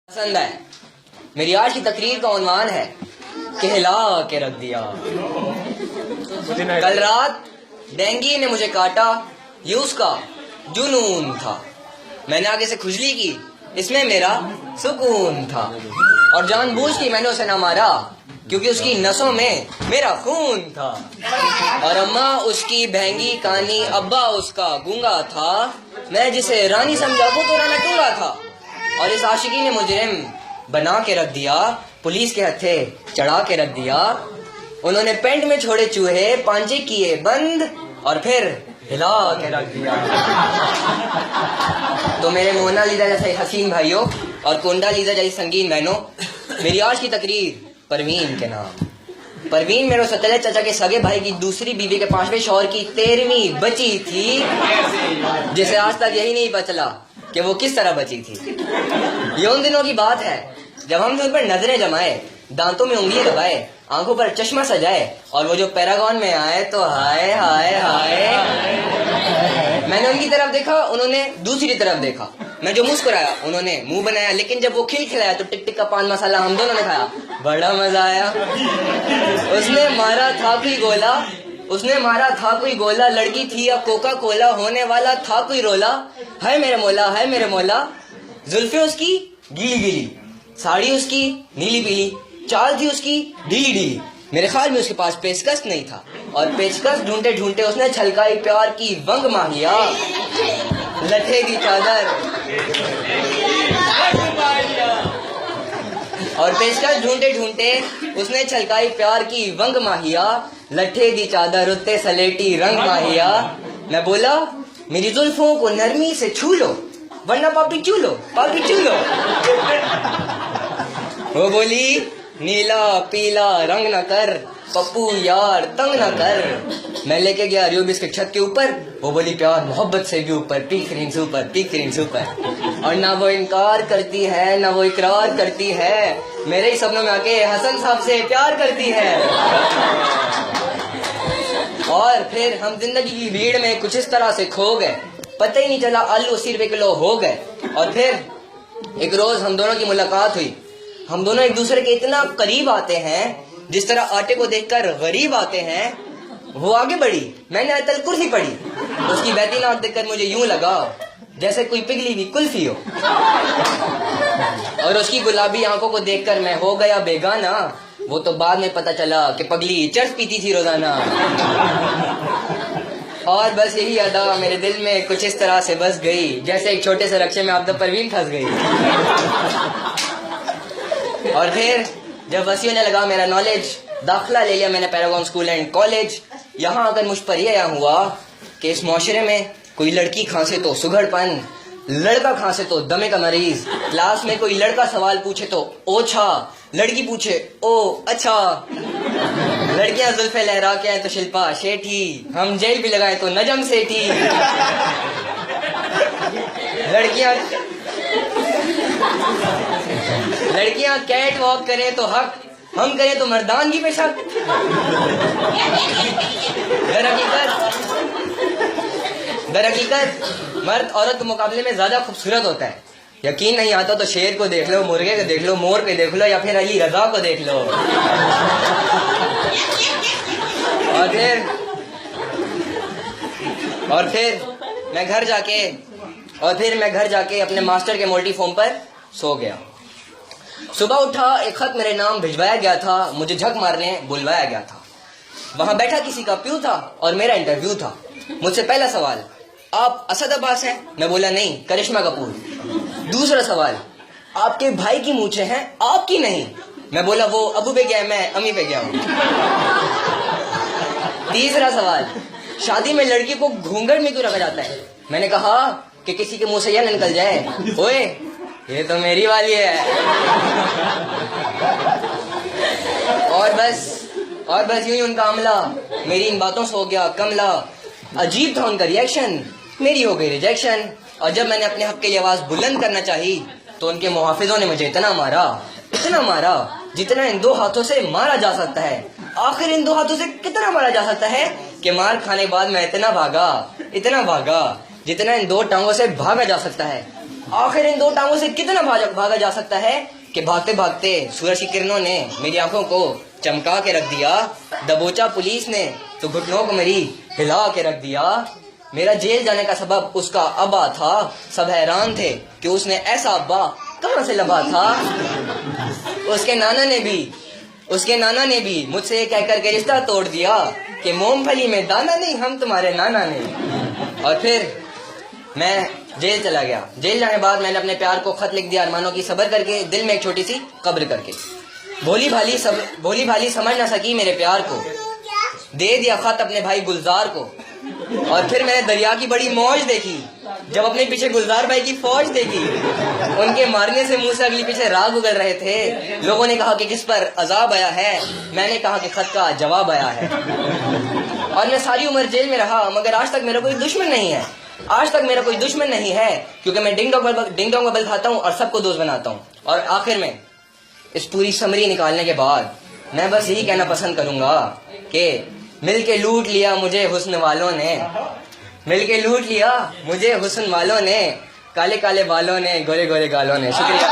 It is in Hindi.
पसंद है। मेरी आज की तकरीर का उन्वान है कि हिला के रख दिया। कल रात डेंगी ने मुझे काटा, ये उसका जुनून था। मैंने आगे से खुजली की, इसमें मेरा सुकून था। और जानबूझ के मैंने उसे ना मारा क्योंकि उसकी नसों में मेरा खून था। और अम्मा उसकी बहंगी कानी, अब्बा उसका गूंगा था। मैं जिसे रानी समझा वो तो राना टूंगा था। और इस आशिकी ने मुजरिम बना के रख दिया, पुलिस के हथे चढ़ा के रख दिया। उन्होंने पेंट में छोड़े चूहे, पांजे किए बंद और फिर हिला के रख दिया। तो मेरे मोनालिसा जैसे हसीन भाइयों और कोंडालिसा जैसी संगीन बहनों, मेरी आज की तकरीर परवीन के नाम। परवीन मेरे सतले चाचा के सगे भाई की दूसरी बीवी के 5वें शौहर की 13वीं बची थी, जिसे आज तक यही नहीं पता चला कि वो किस तरह बची थी। ये उन दिनों की बात है जब हम उन पर नजरें जमाए, दांतों में उंगली दबाए, आंखों पर चश्मा सजाए और वो जो पैरागॉन में आए तो हाय हाय हाय। मैंने उनकी तरफ देखा, उन्होंने दूसरी तरफ देखा। मैं जो मुस्कुराया, उन्होंने मुंह बनाया। लेकिन जब वो खिलखिलाया तो टिक टिक का पान मसाला हम दोनों ने खाया। बड़ा मजा आया। उसने मारा था कोई गोला, उसने मारा था कोई गोला। लड़की थी या कोका कोला, होने वाला था कोई रोला। है मेरे मौला, है मेरे मौला। जुल्फे उसकी गीली गीली, साड़ी उसकी नीली पीली, चाल थी उसकी ढीली ढीली। मेरे ख्याल में उसके पास पेचकस नहीं था, और पेचकस ढूंढते ढूंढते उसने छलकाई प्यार की वंग माहिया। लठे की चादर और पेचकस ढूंढते ढूंढते उसने छलकाई प्यार की वंग माहिया। लठे दी चादर उत्ते सलेटी रंग माहिया। मैं बोला मेरी जुल्फों को नरमी से छू लो, वरना पापी चू लो, पापी चू लो। वो बोली नीला पीला रंग न कर, पप्पू यार तंग न कर। मैं लेके गया रूबिस के छत के ऊपर। वो बोली प्यार मोहब्बत से भी ऊपर, पीक सुपर, पीक सुपर। और ना वो इनकार करती है ना वो इकरार करती है, मेरे ही सपनों में आके हसन साहब से प्यार करती है। और फिर हम जिंदगी की भीड़ में कुछ इस तरह से खो गए, पता ही नहीं चला आलू 80 रुपए किलो हो गए। और फिर एक रोज हम दोनों की मुलाकात हुई। हम दोनों एक दूसरे के इतना करीब आते हैं जिस तरह आटे को देखकर गरीब आते हैं। वो आगे बढ़ी, मैंने अतल कुर्सी पड़ी। उसकी बहती नाक देखकर मुझे यूं लगा जैसे कोई पिघली हुई कुल्फी हो। और उसकी गुलाबी आंखों को देखकर मैं हो गया बेगाना। वो तो बाद में पता चला कि पगली चर्च पीती थी रोजाना। और बस यही अदा मेरे दिल में कुछ इस तरह से बस गई, जैसे एक छोटे से रक्शे में आप द परवीन फंस गई। और फिर जब वसी होने लगा मेरा नॉलेज, दाखिला ले लिया मैंने पैरागॉन स्कूल एंड कॉलेज। यहाँ आकर मुझ पर यह हुआ कि इस माशरे में कोई लड़की खांसे तो सुघड़पन, लड़का खांसे तो दमे का मरीज। क्लास में कोई लड़का सवाल पूछे तो ओछा, लड़की पूछे ओ अच्छा। लड़कियां जुल्फे लहरा के आए तो शिल्पा शेठी, हम जेल भी लगाए तो नजम सेठी। लड़कियां कैट वॉक करें तो हक, हम करें तो मर्दानगी पे शक। दर हकीकत मर्द औरत के मुकाबले में ज्यादा खूबसूरत होता है। यकीन नहीं आता तो शेर को देख लो, मुर्गे को देख लो, मोर को देख लो, या फिर अली रजा को देख लो। और फिर मैं घर जाके अपने मास्टर के मोल्टी फॉर्म पर सो गया। सुबह उठा, एक खत मेरे नाम भिजवाया गया था, मुझे झक मारने बुलवाया गया था। वहां बैठा किसी का प्यू था और मेरा इंटरव्यू था। मुझसे पहला सवाल, आप असद अब्बास हैं? मैं बोला नहीं, करिश्मा कपूर। दूसरा सवाल, आपके भाई की मूछें हैं, आपकी नहीं। मैं बोला वो अबू पे गया, मैं अम्मी पे गया हूं। तीसरा सवाल, शादी में लड़की को घूंघट में क्यों रखा जाता है? मैंने कहा कि किसी के मुंह से यह न निकल जाए, ओए ये तो मेरी वाली है। और बस यूं ही उनका अमला मेरी इन बातों से हो गया कमला। अजीब था उनका रिएक्शन, मेरी हो गई रिजेक्शन। और जब मैंने अपने हक के लिए आवाज बुलंद करना चाही तो उनके मुहाफिजों ने मुझे इतना मारा जितना इन 2 हाथों से मारा जा सकता है। आखिर इन 2 हाथों से कितना मारा जा सकता है कि मार खाने के बाद मैं इतना भागा जितना इन 2 टांगों से भागा जा सकता है। आखिर इन दो टांगों से कितना भागा जा सकता है कि भागते भागते सूरज की किरणों ने मेरी आंखों को चमका के रख दिया। दबोचा पुलिस ने तो घुटनों को मेरी हिला के रख दिया। मेरा जेल जाने का सबब उसका अब्बा था। सब हैरान थे कि उसने ऐसा अब्बा कहां से लबा था। उसके नाना ने भी मुझसे ये कहकर के रिश्ता तोड़ दिया कि मूंगफली में दाना नहीं, हम तुम्हारे नाना नहीं। और फिर मैं जेल चला गया। जेल जाने के बाद मैंने अपने प्यार को खत लिख दिया, अरमानों की सब्र करके, दिल में एक छोटी सी कब्र करके। भोली भाली समझ ना सकी मेरे प्यार को, दे दिया खत अपने भाई गुलजार को। और फिर मैंने दरिया की बड़ी मौज देखी जब अपने पीछे गुलजार भाई की फौज देखी। उनके मारने से मुंह से अगली पीछे राग उगल रहे थे। लोगों ने कहा कि किस पर अजाब आया है, मैंने कहा कि खत का जवाब आया है। और मैं सारी उम्र जेल में रहा, मगर आज तक मेरा कोई दुश्मन नहीं है। आज तक मेरा कोई दुश्मन नहीं है, क्योंकि मैं डिंग डोंग बबल खाता हूँ और सबको दोस्त बनाता हूँ। और आखिर में इस पूरी समरी निकालने के बाद मैं बस यही कहना पसंद करूंगा कि मिल के लूट लिया मुझे हुस्न वालों ने, मिल के लूट लिया मुझे हुस्न वालों ने, काले काले बालों ने, गोरे गोरे गालों ने। शुक्रिया।